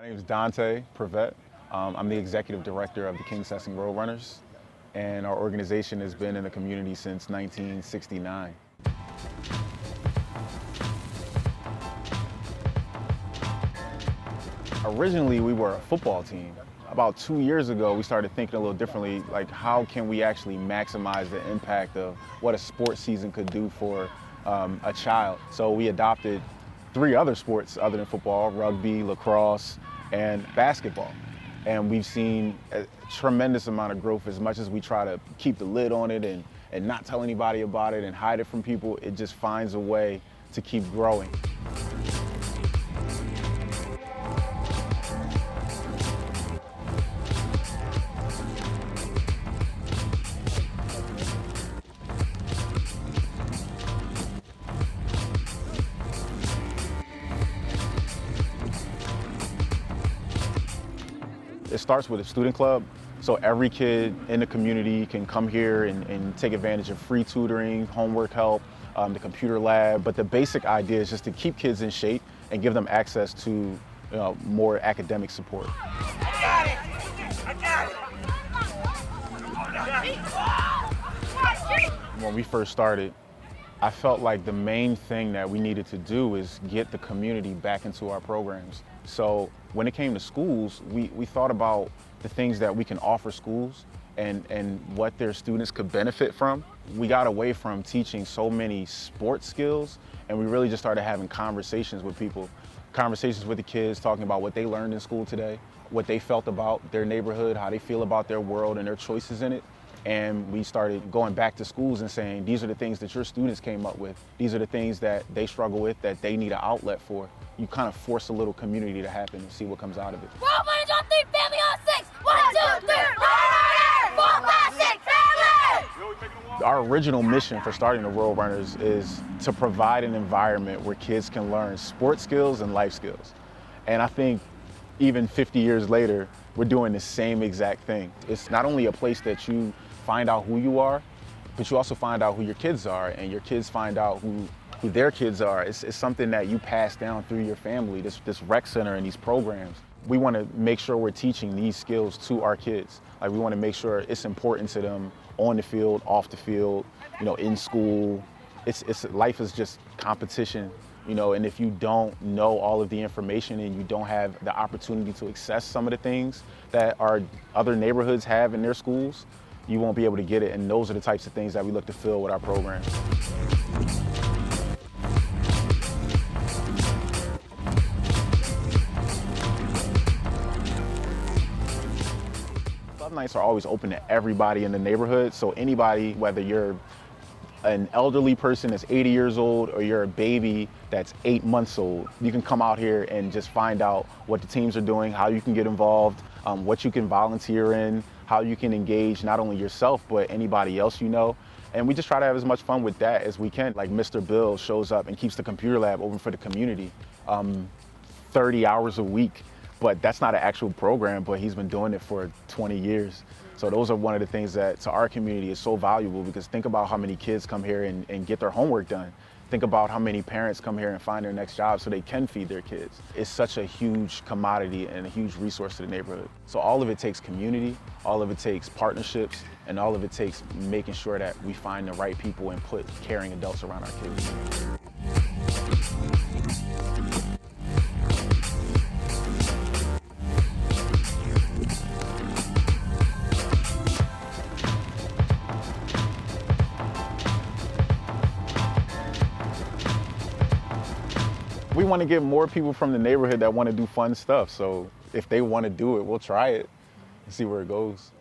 My name is Dontae Privette. I'm the executive director of the Kingsessing Roadrunners, and our organization has been in the community since 1969. Originally, we were a football team. About 2 years ago, we started thinking a little differently, like how can we actually maximize the impact of what a sports season could do for a child. So we adopted 3 other sports other than football: rugby, lacrosse, and basketball. And we've seen a tremendous amount of growth. As much as we try to keep the lid on it and not tell anybody about it and hide it from people, it just finds a way to keep growing. It starts with a student club, so every kid in the community can come here and take advantage of free tutoring, homework help, the computer lab. But the basic idea is just to keep kids in shape and give them access to more academic support. When we first started, I felt like the main thing that we needed to do is get the community back into our programs. So when it came to schools, we thought about the things that we can offer schools and what their students could benefit from. We got away from teaching so many sports skills, and we really just started having conversations with people, conversations with the kids, talking about what they learned in school today, what they felt about their neighborhood, how they feel about their world and their choices in it. And we started going back to schools and saying, these are the things that your students came up with. These are the things that they struggle with, that they need an outlet for. You kind of force a little community to happen and see what comes out of it. 1, 2, 3, family on 6. 1, 2, 3, 4, 5, 6, family! Our original mission for starting the Roadrunners is to provide an environment where kids can learn sports skills and life skills. And I think even 50 years later, we're doing the same exact thing. It's not only a place that you find out who you are, but you also find out who your kids are, and your kids find out who their kids are. It's something that you pass down through your family, this rec center and these programs. We want to make sure we're teaching these skills to our kids. Like, we want to make sure it's important to them on the field, off the field, in school. Life is just competition, and if you don't know all of the information and you don't have the opportunity to access some of the things that our other neighborhoods have in their schools, you won't be able to get it. And those are the types of things that we look to fill with our programs. Club nights are always open to everybody in the neighborhood. So anybody, whether you're an elderly person that's 80 years old or you're a baby that's 8 months old, you can come out here and just find out what the teams are doing, how you can get involved, what you can volunteer in, how you can engage not only yourself but anybody else you know. And we just try to have as much fun with that as we can. Like, Mr. Bill shows up and keeps the computer lab open for the community 30 hours a week. But that's not an actual program, but he's been doing it for 20 years. So those are one of the things that to our community is so valuable, because think about how many kids come here and get their homework done. Think about how many parents come here and find their next job so they can feed their kids. It's such a huge commodity and a huge resource to the neighborhood. So all of it takes community, all of it takes partnerships, and all of it takes making sure that we find the right people and put caring adults around our kids. We want to get more people from the neighborhood that want to do fun stuff. So if they want to do it, we'll try it and see where it goes.